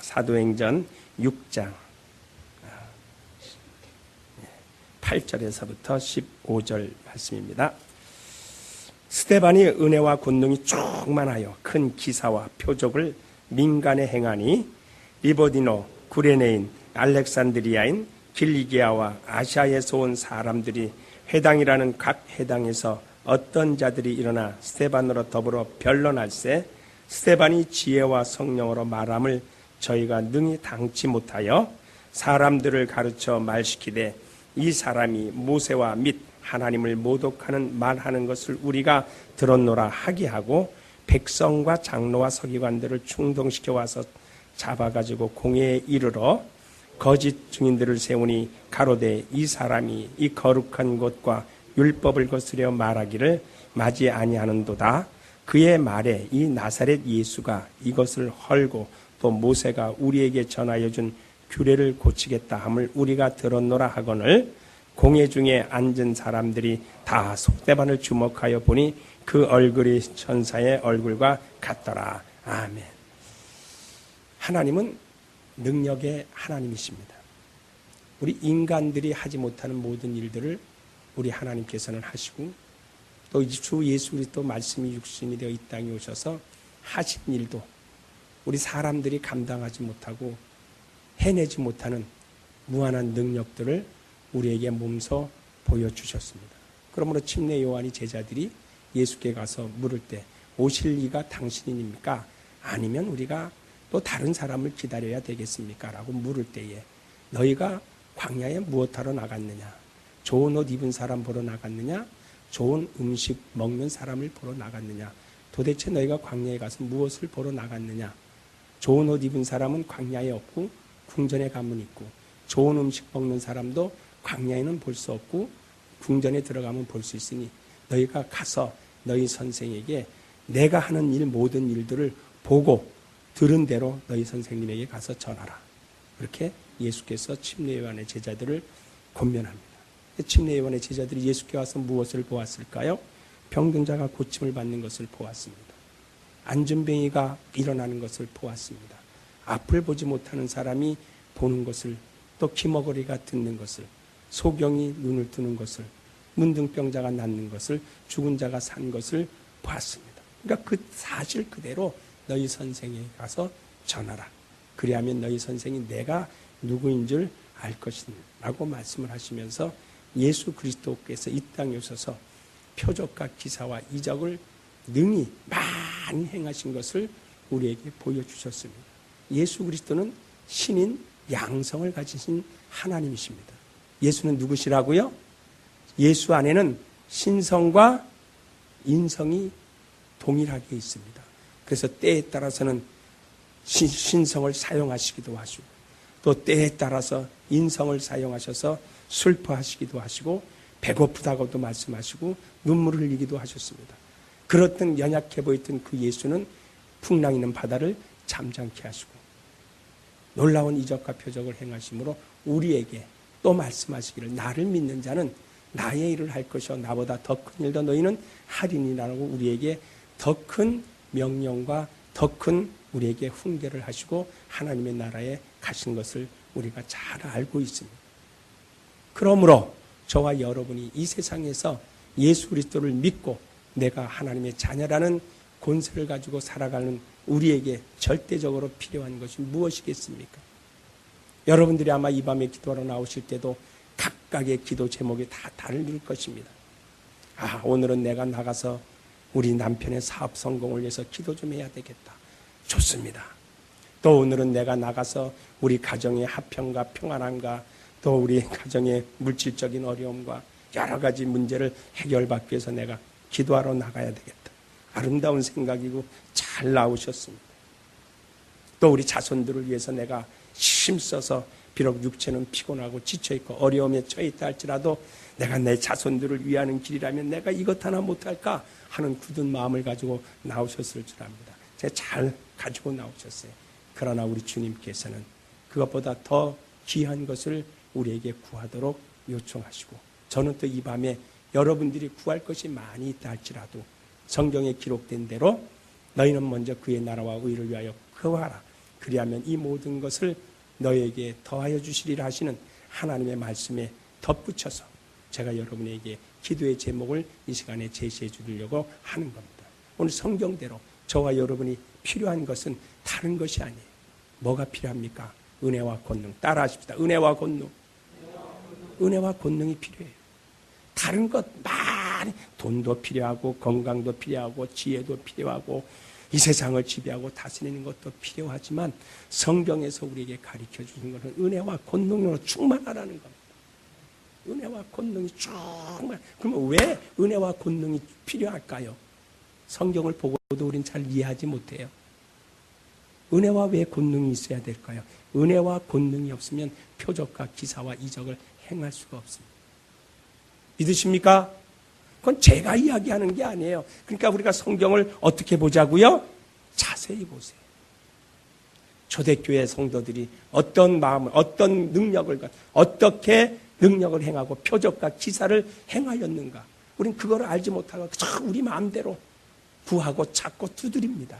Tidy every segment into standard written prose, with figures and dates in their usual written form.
사도행전 6장 8절에서부터 15절 말씀입니다. 스데반이 은혜와 권능이 충만하여 큰 기사와 표적을 민간에 행하니 리보디노, 구레네인, 알렉산드리아인, 길리기아와 아시아에서 온 사람들이 회당이라는 각 회당에서 어떤 자들이 일어나 스데반으로 더불어 변론할세 스데반이 지혜와 성령으로 말함을 저희가 능히 당치 못하여 사람들을 가르쳐 말시키되 이 사람이 모세와 및 하나님을 모독하는 말하는 것을 우리가 들었노라 하기하고 백성과 장로와 서기관들을 충동시켜 와서 잡아가지고 공회에 이르러 거짓 증인들을 세우니 가로되 이 사람이 이 거룩한 곳과 율법을 거스려 말하기를 맞이 아니하는도다. 그의 말에 이 나사렛 예수가 이것을 헐고 또 모세가 우리에게 전하여 준 규례를 고치겠다 함을 우리가 들었노라 하거늘 공회 중에 앉은 사람들이 다 스데반을 주목하여 보니 그 얼굴이 천사의 얼굴과 같더라. 아멘. 하나님은 능력의 하나님이십니다. 우리 인간들이 하지 못하는 모든 일들을 우리 하나님께서는 하시고 또 주 예수 그리스도 말씀이 육신이 되어 이 땅에 오셔서 하신 일도 우리 사람들이 감당하지 못하고 해내지 못하는 무한한 능력들을 우리에게 몸소 보여주셨습니다. 그러므로 침례 요한이 제자들이 예수께 가서 물을 때 오실 이가 당신입니까? 아니면 우리가 또 다른 사람을 기다려야 되겠습니까? 라고 물을 때에 너희가 광야에 무엇하러 나갔느냐? 좋은 옷 입은 사람 보러 나갔느냐? 좋은 음식 먹는 사람을 보러 나갔느냐? 도대체 너희가 광야에 가서 무엇을 보러 나갔느냐? 좋은 옷 입은 사람은 광야에 없고 궁전에 가면 있고 좋은 음식 먹는 사람도 광야에는 볼 수 없고 궁전에 들어가면 볼 수 있으니 너희가 가서 너희 선생에게 내가 하는 일 모든 일들을 보고 들은 대로 너희 선생님에게 가서 전하라. 그렇게 예수께서 침례 요한의 제자들을 권면합니다. 침례 요한의 제자들이 예수께 와서 무엇을 보았을까요? 병든자가 고침을 받는 것을 보았습니다. 안전뱅이가 일어나는 것을 보았습니다. 앞을 보지 못하는 사람이 보는 것을, 또 기머거리가 듣는 것을, 소경이 눈을 뜨는 것을, 문둥병자가 낫는 것을, 죽은 자가 산 것을 보았습니다. 그러니까 그 사실 그대로 너희 선생에 가서 전하라. 그리하면 너희 선생이 내가 누구인 줄 알 것이라고 말씀을 하시면서 예수 그리스도께서 이 땅에 오셔서 표적과 기사와 이적을 능히 많이 행하신 것을 우리에게 보여주셨습니다. 예수 그리스도는 신인 양성을 가지신 하나님이십니다. 예수는 누구시라고요? 예수 안에는 신성과 인성이 동일하게 있습니다. 그래서 때에 따라서는 신성을 사용하시기도 하시고 또 때에 따라서 인성을 사용하셔서 슬퍼하시기도 하시고 배고프다고도 말씀하시고 눈물을 흘리기도 하셨습니다. 그렇던 연약해 보였던 그 예수는 풍랑 있는 바다를 잠잠케 하시고 놀라운 이적과 표적을 행하심으로 우리에게 또 말씀하시기를 나를 믿는 자는 나의 일을 할 것이요 나보다 더 큰 일도 너희는 하리니라고 우리에게 더 큰 명령과 더 큰 우리에게 훈계를 하시고 하나님의 나라에 가신 것을 우리가 잘 알고 있습니다. 그러므로 저와 여러분이 이 세상에서 예수 그리스도를 믿고 내가 하나님의 자녀라는 권세를 가지고 살아가는 우리에게 절대적으로 필요한 것이 무엇이겠습니까? 여러분들이 아마 이 밤에 기도하러 나오실 때도 각각의 기도 제목이 다 다를 것입니다. 오늘은 내가 나가서 우리 남편의 사업 성공을 위해서 기도 좀 해야 되겠다. 좋습니다. 또 오늘은 내가 나가서 우리 가정의 화평과 평안함과 또 우리 가정의 물질적인 어려움과 여러 가지 문제를 해결받기 위해서 내가 기도하러 나가야 되겠다. 아름다운 생각이고 잘 나오셨습니다. 또 우리 자손들을 위해서 내가 힘써서 비록 육체는 피곤하고 지쳐있고 어려움에 처해있다 할지라도 내가 내 자손들을 위하는 길이라면 내가 이것 하나 못할까 하는 굳은 마음을 가지고 나오셨을 줄 압니다. 제가 잘 가지고 나오셨어요. 그러나 우리 주님께서는 그것보다 더 귀한 것을 우리에게 구하도록 요청하시고 저는 또 이 밤에 여러분들이 구할 것이 많이 있다 할지라도 성경에 기록된 대로 너희는 먼저 그의 나라와 의를 위하여 구하라. 그리하면 이 모든 것을 너에게 더하여 주시리라 하시는 하나님의 말씀에 덧붙여서 제가 여러분에게 기도의 제목을 이 시간에 제시해 주려고 하는 겁니다. 오늘 성경대로 저와 여러분이 필요한 것은 다른 것이 아니에요. 뭐가 필요합니까? 은혜와 권능. 따라하십시다. 은혜와 권능. 은혜와 권능이 필요해요. 다른 것 많이, 돈도 필요하고 건강도 필요하고 지혜도 필요하고 이 세상을 지배하고 다스리는 것도 필요하지만 성경에서 우리에게 가르쳐 주는 것은 은혜와 권능으로 충만하라는 겁니다. 은혜와 권능이 충만. 그러면 왜 은혜와 권능이 필요할까요? 성경을 보고도 우린 잘 이해하지 못해요. 은혜와 왜 권능이 있어야 될까요? 은혜와 권능이 없으면 표적과 기사와 이적을 행할 수가 없습니다. 믿으십니까? 그건 제가 이야기하는 게 아니에요. 그러니까 우리가 성경을 어떻게 보자고요? 자세히 보세요. 초대교회 성도들이 어떤 마음을, 어떤 능력을, 어떻게 능력을 행하고 표적과 기사를 행하였는가. 우린 그걸 알지 못하고 우리 마음대로 구하고 찾고 두드립니다.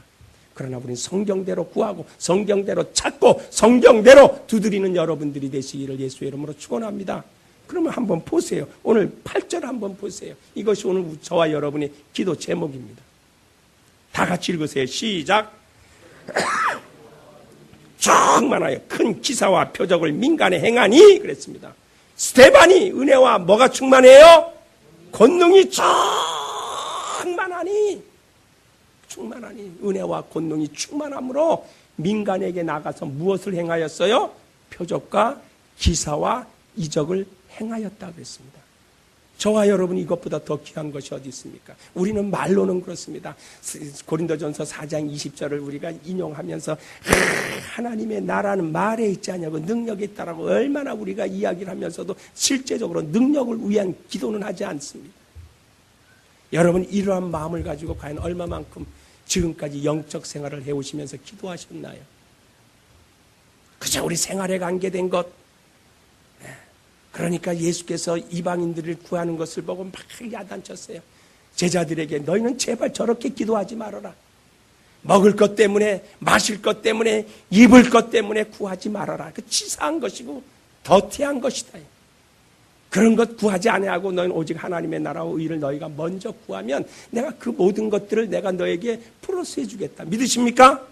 그러나 우리는 성경대로 구하고 성경대로 찾고 성경대로 두드리는 여러분들이 되시기를 예수의 이름으로 축원합니다. 그러면 한번 보세요. 오늘 8절 한번 보세요. 이것이 오늘 저와 여러분의 기도 제목입니다. 다 같이 읽으세요. 시작. 충만하여 큰 기사와 표적을 민간에 행하니 그랬습니다. 스데반이 은혜와 뭐가 충만해요? 권능이 충만하니 은혜와 권능이 충만함으로 민간에게 나가서 무엇을 행하였어요? 표적과 기사와 이적을 행하였다 그랬습니다. 저와 여러분이 이것보다 더 귀한 것이 어디 있습니까? 우리는 말로는 그렇습니다. 고린도전서 4장 20절을 우리가 인용하면서 하나님의 나라는 말에 있지 않냐고 능력에 있다라고 얼마나 우리가 이야기를 하면서도 실제적으로 능력을 위한 기도는 하지 않습니다. 여러분 이러한 마음을 가지고 과연 얼마만큼 지금까지 영적 생활을 해오시면서 기도하셨나요? 그저 우리 생활에 관계된 것. 그러니까 예수께서 이방인들을 구하는 것을 보고 막 야단쳤어요. 제자들에게 너희는 제발 저렇게 기도하지 말아라. 먹을 것 때문에, 마실 것 때문에, 입을 것 때문에 구하지 말아라. 그 치사한 것이고 더티한 것이다. 그런 것 구하지 아니하고 너희는 오직 하나님의 나라와 의를 너희가 먼저 구하면 내가 그 모든 것들을 내가 너에게 플러스 해주겠다. 믿으십니까?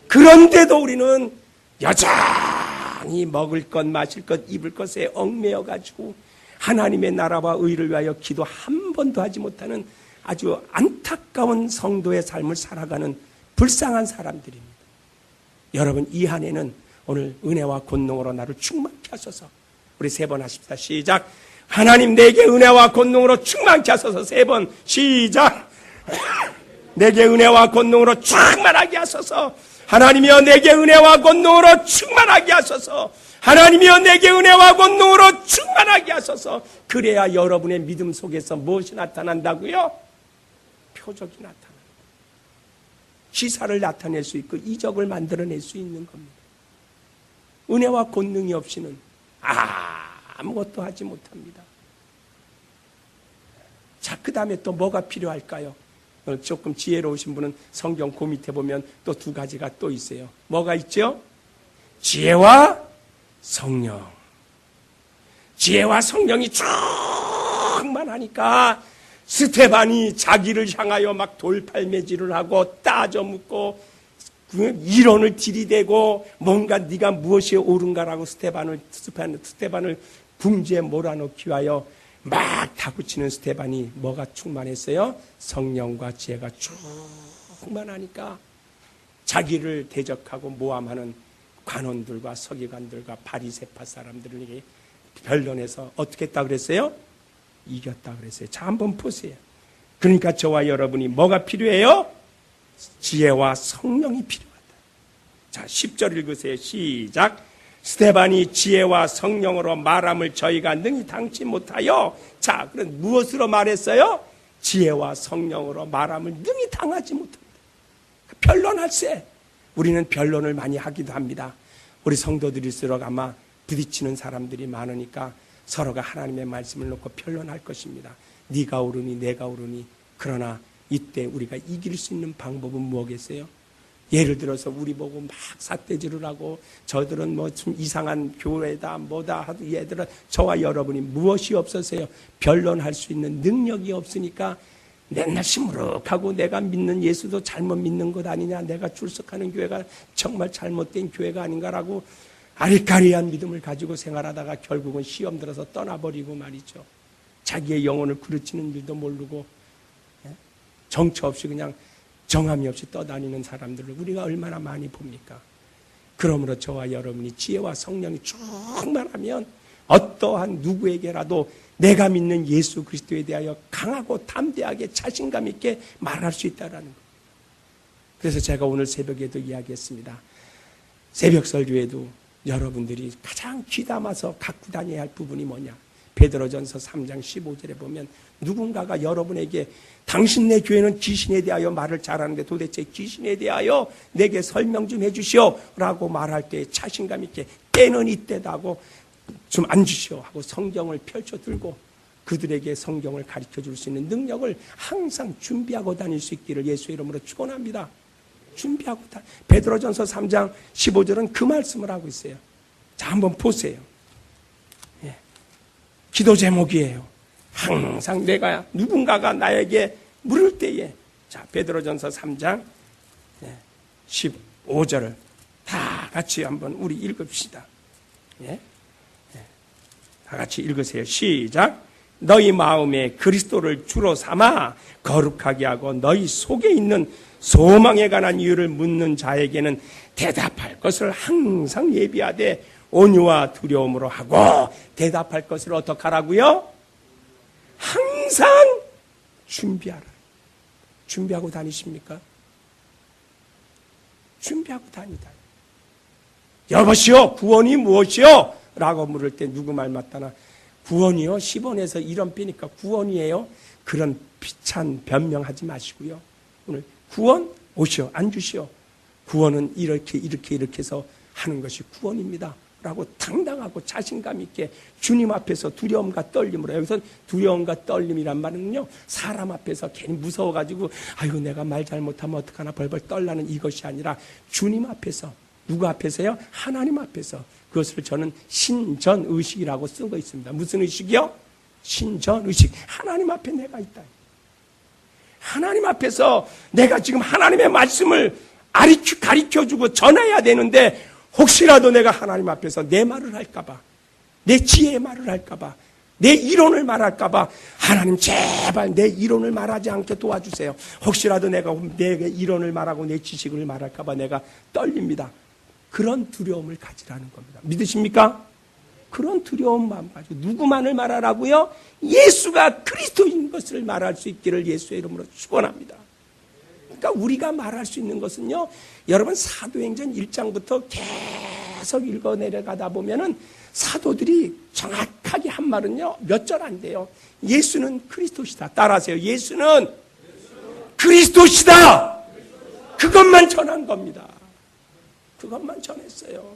그런데도 우리는 여전히 먹을 것, 마실 것, 입을 것에 얽매여 가지고 하나님의 나라와 의를 위하여 기도 한 번도 하지 못하는 아주 안타까운 성도의 삶을 살아가는 불쌍한 사람들입니다. 여러분 이 한 해는 오늘 은혜와 권능으로 나를 충만케 하소서. 우리 3번 하십시다. 시작. 하나님 내게 은혜와 권능으로 충만케 하소서. 3번 시작. 내게 은혜와 권능으로 충만하게 하소서. 하나님이여 내게 은혜와 권능으로 충만하게 하소서. 하나님이여 내게 은혜와 권능으로 충만하게 하소서. 그래야 여러분의 믿음 속에서 무엇이 나타난다고요? 표적이 나타납니다. 기사를 나타낼 수 있고 이적을 만들어낼 수 있는 겁니다. 은혜와 권능이 없이는 아무것도 하지 못합니다. 자, 그 다음에 또 뭐가 필요할까요? 조금 지혜로우신 분은 성경 그 밑에 보면 또 2가지가 또 있어요. 뭐가 있죠? 지혜와 성령. 지혜와 성령이 충만하니까 스데반이 자기를 향하여 막 돌팔매질을 하고 따져 묻고 이론을 들이대고 뭔가 네가 무엇이 옳은가라고 스데반을 궁지에 몰아넣기 위하여 막 다구치는 스데반이 뭐가 충만했어요? 성령과 지혜가 충만하니까 자기를 대적하고 모함하는 관원들과 서기관들과 바리새파 사람들에게 변론해서 어떻게 했다 그랬어요? 이겼다 그랬어요. 자, 한번 보세요. 그러니까 저와 여러분이 뭐가 필요해요? 지혜와 성령이 필요하다. 자, 10절 읽으세요. 시작. 스데반이 지혜와 성령으로 말함을 저희가 능히 당치 못하여. 자, 그럼 무엇으로 말했어요? 지혜와 성령으로 말함을 능히 당하지 못합니다. 변론할세. 우리는 변론을 많이 하기도 합니다. 우리 성도들일수록 아마 부딪히는 사람들이 많으니까 서로가 하나님의 말씀을 놓고 변론할 것입니다. 네가 옳으니 내가 옳으니. 그러나 이때 우리가 이길 수 있는 방법은 무엇이겠어요? 예를 들어서 우리 보고 막 삿대질을 하고 저들은 뭐 좀 이상한 교회다 뭐다 하도 얘들은 저와 여러분이 무엇이 없어서요? 변론할 수 있는 능력이 없으니까 맨날 시무룩하고 내가 믿는 예수도 잘못 믿는 것 아니냐, 내가 출석하는 교회가 정말 잘못된 교회가 아닌가라고 아리까리한 믿음을 가지고 생활하다가 결국은 시험 들어서 떠나버리고 말이죠. 자기의 영혼을 그르치는 일도 모르고 정처 없이 그냥 정함이 없이 떠다니는 사람들을 우리가 얼마나 많이 봅니까? 그러므로 저와 여러분이 지혜와 성령이 충만하면 어떠한 누구에게라도 내가 믿는 예수 그리스도에 대하여 강하고 담대하게 자신감 있게 말할 수 있다는 것. 그래서 제가 오늘 새벽에도 이야기했습니다. 새벽 설교에도 여러분들이 가장 귀담아서 갖고 다녀야 할 부분이 뭐냐? 베드로전서 3장 15절에 보면 누군가가 여러분에게 당신네 교회는 귀신에 대하여 말을 잘하는데 도대체 귀신에 대하여 내게 설명 좀 해주시오 라고 말할 때 자신감 있게 때는 이때다 하고 좀 앉으시오 하고 성경을 펼쳐 들고 그들에게 성경을 가르쳐 줄 수 있는 능력을 항상 준비하고 다닐 수 있기를 예수의 이름으로 축원합니다. 준비하고 베드로전서 3장 15절은 그 말씀을 하고 있어요. 자, 한번 보세요. 예. 기도 제목이에요. 항상 내가 누군가가 나에게 물을 때에 자, 베드로전서 3장 15절을 다 같이 한번 우리 읽읍시다. 예? 다 같이 읽으세요. 시작. 너희 마음에 그리스도를 주로 삼아 거룩하게 하고 너희 속에 있는 소망에 관한 이유를 묻는 자에게는 대답할 것을 항상 예비하되 온유와 두려움으로 하고 대답할 것을 어떻게 하라고요? 항상 준비하라. 준비하고 다니십니까? 준비하고 다니다. 여보시오, 구원이 무엇이요? 라고 물을 때 누구 말 맞다나 구원이요? 10원에서 1원 빼니까 구원이에요? 그런 비찬 변명하지 마시고요. 오늘 구원 오시오, 안 주시오. 구원은 이렇게 해서 하는 것이 구원입니다. 라고 당당하고 자신감 있게 주님 앞에서 두려움과 떨림으로, 여기서 두려움과 떨림이란 말은요, 사람 앞에서 괜히 무서워가지고 아이고 내가 말 잘못하면 어떡하나 벌벌 떨라는 이것이 아니라 주님 앞에서, 누구 앞에서요? 하나님 앞에서. 그것을 저는 신전의식이라고 쓴 거 있습니다. 무슨 의식이요? 신전의식. 하나님 앞에 내가 있다. 하나님 앞에서 내가 지금 하나님의 말씀을 가르쳐주고 전해야 되는데 혹시라도 내가 하나님 앞에서 내 말을 할까봐, 내 지혜의 말을 할까봐, 내 이론을 말할까봐 하나님 제발 내 이론을 말하지 않게 도와주세요. 혹시라도 내가 내 이론을 말하고 내 지식을 말할까봐 내가 떨립니다. 그런 두려움을 가지라는 겁니다. 믿으십니까? 그런 두려움만 가지고 누구만을 말하라고요? 예수가 그리스도인 것을 말할 수 있기를 예수의 이름으로 축원합니다. 그러니까 우리가 말할 수 있는 것은요, 여러분 사도행전 1장부터 계속 읽어 내려가다 보면은 사도들이 정확하게 한 말은요 몇 절 안 돼요. 예수는 그리스도시다. 따라하세요. 예수는 그리스도시다. 그것만 전한 겁니다. 그것만 전했어요.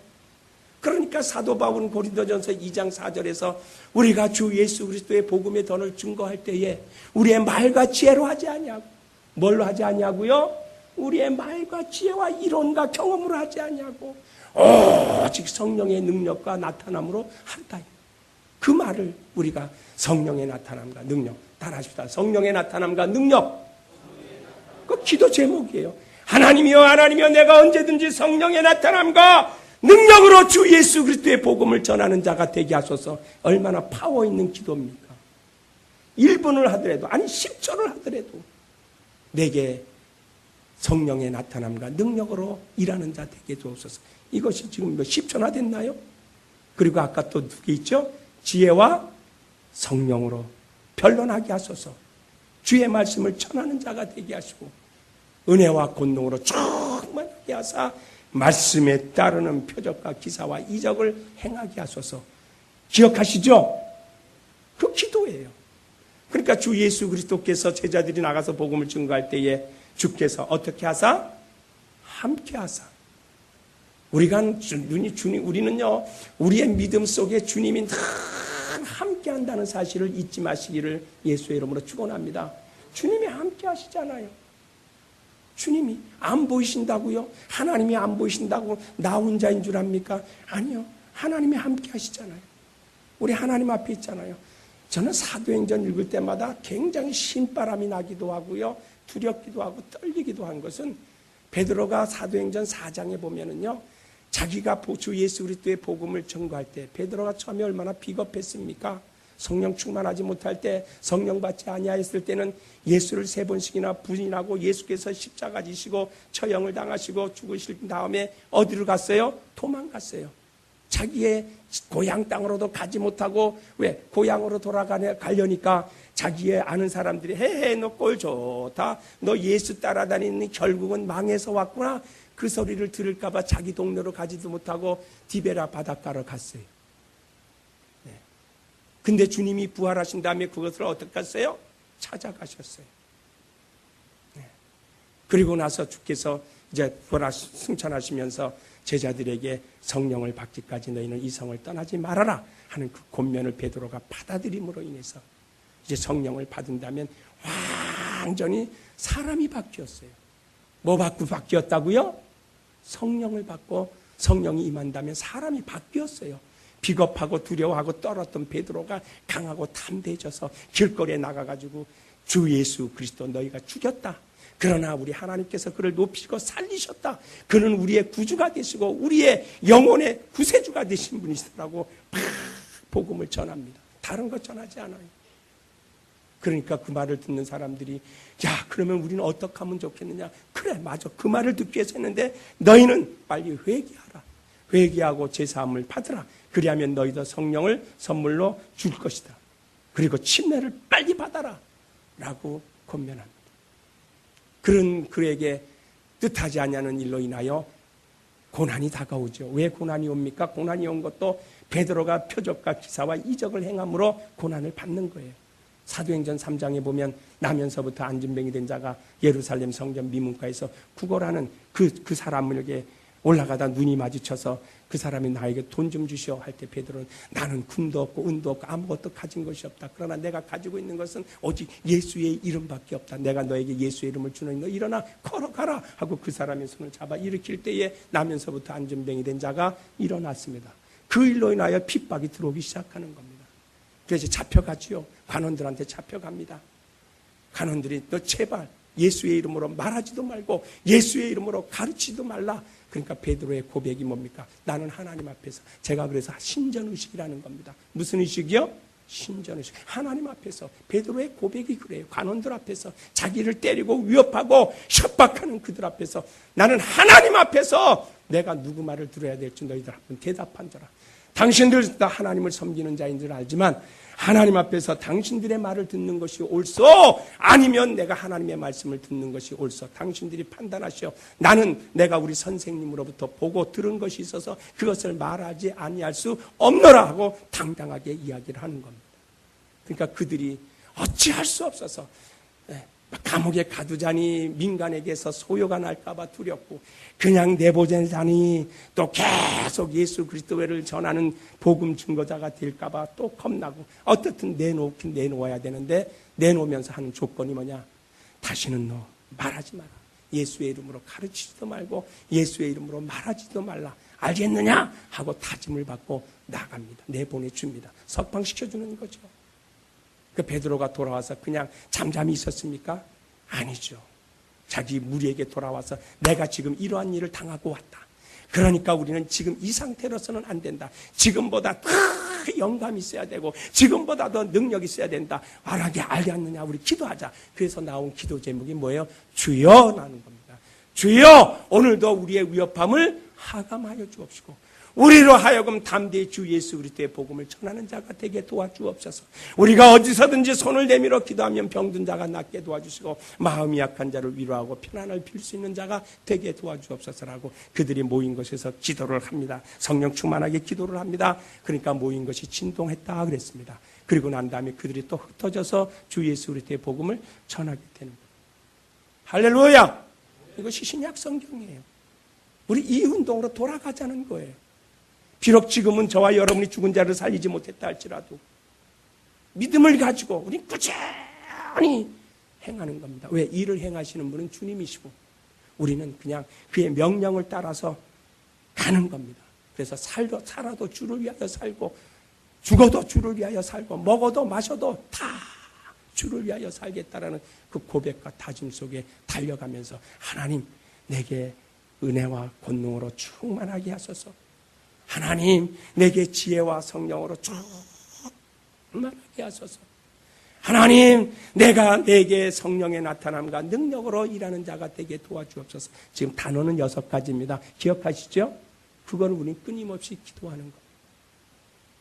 그러니까 사도 바울은 고린도전서 2장 4절에서 우리가 주 예수 그리스도의 복음의 던을 증거할 때에 우리의 말과 지혜로 하지 아니하고, 뭘로 하지 아니하고요? 우리의 말과 지혜와 이론과 경험으로 하지 아니하고 오직 성령의 능력과 나타남으로 한다. 그 말을 우리가 성령의 나타남과 능력, 따라하십시다. 성령의 나타남과 능력. 그 기도 제목이에요. 하나님이여, 하나님이여, 내가 언제든지 성령의 나타남과 능력으로 주 예수 그리스도의 복음을 전하는 자가 되게 하소서. 얼마나 파워 있는 기도입니까? 1분을 하더라도, 아니 10초를 하더라도 내게 성령의 나타남과 능력으로 일하는 자 되게 주옵소서. 이것이 지금 10초나 됐나요? 그리고 아까 또 두 개 있죠? 지혜와 성령으로 변론하게 하소서. 주의 말씀을 전하는 자가 되게 하시고 은혜와 권능으로 충만하게 하사 말씀에 따르는 표적과 기사와 이적을 행하게 하소서. 기억하시죠? 그 기도예요. 그러니까 주 예수 그리스도께서 제자들이 나가서 복음을 증거할 때에 주께서 어떻게 하사? 함께 하사. 우리는요, 우리의 믿음 속에 주님이 늘 함께 한다는 사실을 잊지 마시기를 예수의 이름으로 축원합니다. 주님이 함께 하시잖아요. 주님이 안 보이신다고요? 하나님이 안 보이신다고 나 혼자인 줄 압니까? 아니요. 하나님이 함께 하시잖아요. 우리 하나님 앞에 있잖아요. 저는 사도행전 읽을 때마다 굉장히 신바람이 나기도 하고요. 두렵기도 하고 떨리기도 한 것은 베드로가 사도행전 4장에 보면은요. 자기가 주 예수 그리스도의 복음을 전거할 때 베드로가 처음에 얼마나 비겁했습니까? 성령 충만하지 못할 때, 성령 받지 아니하였을 때는 예수를 3번씩이나 부인하고 예수께서 십자가 지시고 처형을 당하시고 죽으실 다음에 어디로 갔어요? 도망갔어요. 자기의 고향 땅으로도 가지 못하고, 왜? 고향으로 가려니까 자기의 아는 사람들이 헤헤 너 꼴 좋다, 너 예수 따라다니는 결국은 망해서 왔구나, 그 소리를 들을까 봐 자기 동네로 가지도 못하고 디베라 바닷가로 갔어요. 네. 근데 주님이 부활하신 다음에 그것을 어떻게 했어요? 찾아가셨어요. 네. 그리고 나서 주께서 이제 승천하시면서 제자들에게 성령을 받기까지 너희는 이 성을 떠나지 말아라 하는 그 권면을 베드로가 받아들임으로 인해서 이제 성령을 받은다면 완전히 사람이 바뀌었어요. 뭐 받고 바뀌었다고요? 성령을 받고 성령이 임한다면 사람이 바뀌었어요. 비겁하고 두려워하고 떨었던 베드로가 강하고 담대해져서 길거리에 나가가지고 주 예수 그리스도 너희가 죽였다. 그러나 우리 하나님께서 그를 높이시고 살리셨다. 그는 우리의 구주가 되시고 우리의 영혼의 구세주가 되신 분이시라고 복음을 전합니다. 다른 것 전하지 않아요. 그러니까 그 말을 듣는 사람들이 야 그러면 우리는 어떻게 하면 좋겠느냐. 그래 맞아 그 말을 듣기 위해서 했는데 너희는 빨리 회개하라. 회개하고 제사함을 받으라. 그리하면 너희도 성령을 선물로 줄 것이다. 그리고 침례를 빨리 받아라 라고 권면합니다. 그런 그에게 뜻하지 않냐는 일로 인하여 고난이 다가오죠. 왜 고난이 옵니까? 고난이 온 것도 베드로가 표적과 기사와 이적을 행함으로 고난을 받는 거예요. 사도행전 3장에 보면 나면서부터 안진병이 된 자가 예루살렘 성전 미문가에서 구걸하는 그 사람에게 올라가다 눈이 마주쳐서 그 사람이 나에게 돈 좀 주시오 할 때 베드로는 나는 금도 없고 은도 없고 아무것도 가진 것이 없다. 그러나 내가 가지고 있는 것은 오직 예수의 이름밖에 없다. 내가 너에게 예수의 이름을 주노니 너 일어나 걸어가라 하고 그 사람의 손을 잡아 일으킬 때에 나면서부터 안진병이 된 자가 일어났습니다. 그 일로 인하여 핍박이 들어오기 시작하는 겁니다. 그래서 잡혀가지요. 관원들한테 잡혀갑니다. 관원들이 너 제발 예수의 이름으로 말하지도 말고 예수의 이름으로 가르치지도 말라. 그러니까 베드로의 고백이 뭡니까? 나는 하나님 앞에서, 제가 그래서 신전의식이라는 겁니다. 무슨 의식이요? 신전의식. 하나님 앞에서 베드로의 고백이 그래요. 관원들 앞에서 자기를 때리고 위협하고 협박하는 그들 앞에서 나는 하나님 앞에서 내가 누구 말을 들어야 될지 너희들 한번 대답한더라. 당신들 다 하나님을 섬기는 자인 줄 알지만 하나님 앞에서 당신들의 말을 듣는 것이 옳소 아니면 내가 하나님의 말씀을 듣는 것이 옳소 당신들이 판단하시오. 나는 내가 우리 선생님으로부터 보고 들은 것이 있어서 그것을 말하지 아니할 수 없노라 하고 당당하게 이야기를 하는 겁니다. 그러니까 그들이 어찌할 수 없어서 감옥에 가두자니 민간에게서 소요가 날까봐 두렵고 그냥 내보내자니 또 계속 예수 그리스도를 전하는 복음 증거자가 될까봐 또 겁나고 어떻든 내놓긴 내놓아야 되는데 내놓으면서 하는 조건이 뭐냐. 다시는 너 말하지 마라. 예수의 이름으로 가르치지도 말고 예수의 이름으로 말하지도 말라. 알겠느냐? 하고 다짐을 받고 나갑니다. 내보내줍니다. 석방시켜주는 거죠. 그 베드로가 돌아와서 그냥 잠잠히 있었습니까? 아니죠. 자기 무리에게 돌아와서 내가 지금 이러한 일을 당하고 왔다. 그러니까 우리는 지금 이 상태로서는 안 된다. 지금보다 더 영감이 있어야 되고 지금보다 더 능력이 있어야 된다. 알게 알겠느냐? 우리 기도하자. 그래서 나온 기도 제목이 뭐예요? 주여 라는 겁니다. 주여 오늘도 우리의 위협함을 하감하여 주옵시고 우리로 하여금 담대히 주 예수 그리스도의 복음을 전하는 자가 되게 도와주옵소서. 우리가 어디서든지 손을 내밀어 기도하면 병든 자가 낫게 도와주시고 마음이 약한 자를 위로하고 편안을 빌 수 있는 자가 되게 도와주옵소서라고 그들이 모인 곳에서 기도를 합니다. 성령 충만하게 기도를 합니다. 그러니까 모인 것이 진동했다 그랬습니다. 그리고 난 다음에 그들이 또 흩어져서 주 예수 그리스도의 복음을 전하게 되는 거예요. 할렐루야! 이것이 신약 성경이에요. 우리 이 운동으로 돌아가자는 거예요. 비록 지금은 저와 여러분이 죽은 자를 살리지 못했다 할지라도 믿음을 가지고 우리 꾸준히 행하는 겁니다. 왜? 일을 행하시는 분은 주님이시고 우리는 그냥 그의 명령을 따라서 가는 겁니다. 그래서 살아도 주를 위하여 살고, 죽어도 주를 위하여 살고, 먹어도 마셔도 다 주를 위하여 살겠다라는 그 고백과 다짐 속에 달려가면서 하나님 내게 은혜와 권능으로 충만하게 하소서. 하나님 내게 지혜와 성령으로 충만하게 하소서. 하나님 내게 성령의 나타남과 능력으로 일하는 자가 되게 도와주옵소서. 지금 단어는 6가지입니다. 기억하시죠? 그거는 우리는 끊임없이 기도하는 것.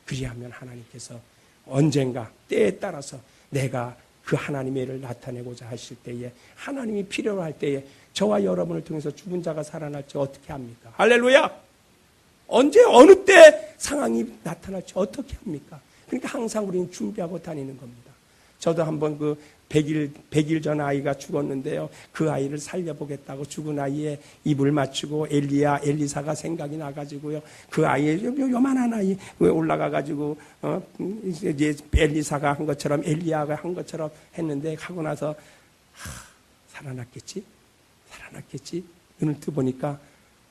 그리하면 하나님께서 언젠가 때에 따라서 내가 그 하나님의 일을 나타내고자 하실 때에, 하나님이 필요로 할 때에 저와 여러분을 통해서 죽은 자가 살아날지 어떻게 합니까? 할렐루야! 언제 어느 때 상황이 나타날지 어떻게 합니까? 그러니까 항상 우리는 준비하고 다니는 겁니다. 저도 한번 그 100일 전 아이가 죽었는데요. 그 아이를 살려보겠다고 죽은 아이에 입을 맞추고 엘리사가 생각이 나가지고요. 그 아이의 요만한 아이 올라가가지고 이제 엘리사가 한 것처럼 엘리야가 한 것처럼 했는데 하고 나서 살아났겠지? 눈을 뜨보니까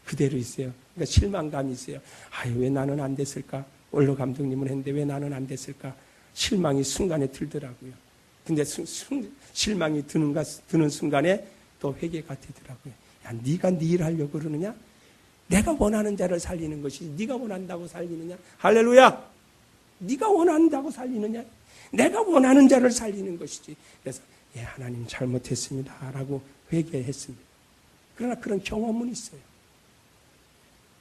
그대로 있어요. 그러니까 실망감이 있어요. 아유 왜 나는 안 됐을까? 원로 감독님은 했는데 왜 나는 안 됐을까? 실망이 순간에 들더라고요. 근데 실망이 드는 순간에 또 회개가 되더라고요. 야, 네가 네 일 하려고 그러느냐? 내가 원하는 자를 살리는 것이지 네가 원한다고 살리느냐? 할렐루야! 네가 원한다고 살리느냐? 내가 원하는 자를 살리는 것이지. 그래서 예, 하나님 잘못했습니다 라고 회개했습니다. 그러나 그런 경험은 있어요.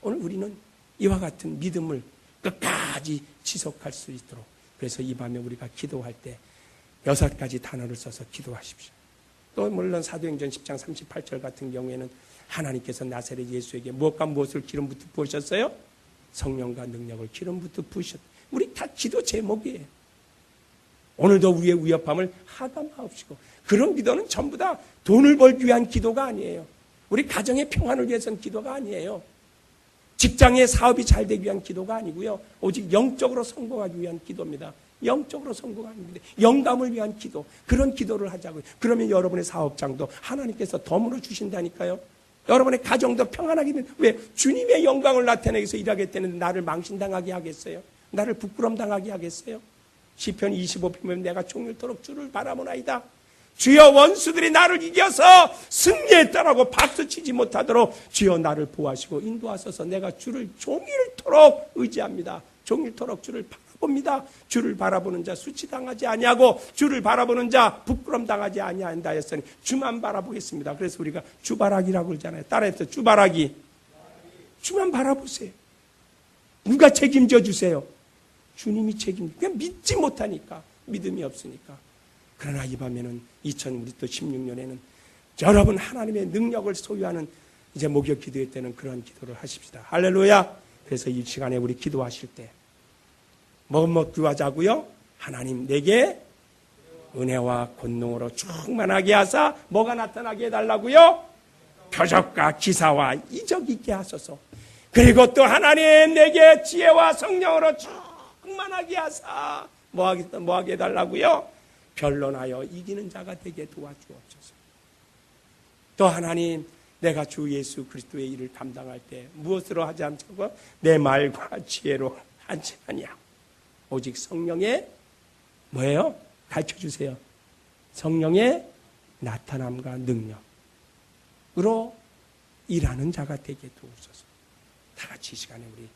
오늘 우리는 이와 같은 믿음을 끝까지 지속할 수 있도록, 그래서 이 밤에 우리가 기도할 때 6가지 단어를 써서 기도하십시오. 또 물론 사도행전 10장 38절 같은 경우에는 하나님께서 나사렛 예수에게 무엇과 무엇을 기름부터 부으셨어요? 성령과 능력을 기름부터 부으셨다. 우리 다 기도 제목이에요. 오늘도 우리의 위협함을 하담하옵시고. 그런 기도는 전부 다 돈을 벌기 위한 기도가 아니에요. 우리 가정의 평안을 위해서는 기도가 아니에요. 직장의 사업이 잘 되기 위한 기도가 아니고요. 오직 영적으로 성공하기 위한 기도입니다. 영적으로 성공하기 위한 기도. 영감을 위한 기도. 그런 기도를 하자고요. 그러면 여러분의 사업장도 하나님께서 덤으로 주신다니까요. 여러분의 가정도 평안하게 되는, 왜? 주님의 영광을 나타내기 위해서 일하겠다는데 나를 망신당하게 하겠어요? 나를 부끄럼 당하게 하겠어요? 시편 25편에 내가 종일토록 주를 바라보나이다. 주여 원수들이 나를 이겨서 승리했다라고 박수치지 못하도록 주여 나를 보호하시고 인도하소서. 내가 주를 종일토록 의지합니다. 종일토록 주를 바라봅니다. 주를 바라보는 자 수치당하지 아니하고 주를 바라보는 자 부끄럼 당하지 아니한다 했으니 주만 바라보겠습니다. 그래서 우리가 주바라기라고 그러잖아요. 따라해서 주바라기. 주만 바라보세요. 누가 책임져 주세요? 주님이 책임져. 그냥 믿지 못하니까, 믿음이 없으니까. 그러나 이 밤에는 2016년에는 여러분 하나님의 능력을 소유하는 이제 목욕 기도회 때는 그런 기도를 하십시다. 할렐루야. 그래서 이 시간에 우리 기도하실 때 뭐 기도하자고요? 하나님 내게 은혜와 권능으로 충만하게 하사 뭐가 나타나게 해달라고요? 표적과 기사와 이적이 있게 하소서. 그리고 또 하나님 내게 지혜와 성령으로 충만하게 하사 뭐하게 해달라고요? 변론하여 이기는 자가 되게 도와주옵소서. 또 하나님 내가 주 예수 그리스도의 일을 감당할 때 무엇으로 하지 않고 내 말과 지혜로 하지 아니하고 오직 성령의 뭐예요? 가르쳐주세요. 성령의 나타남과 능력으로 일하는 자가 되게 도우소서. 다 같이 이 시간에 우리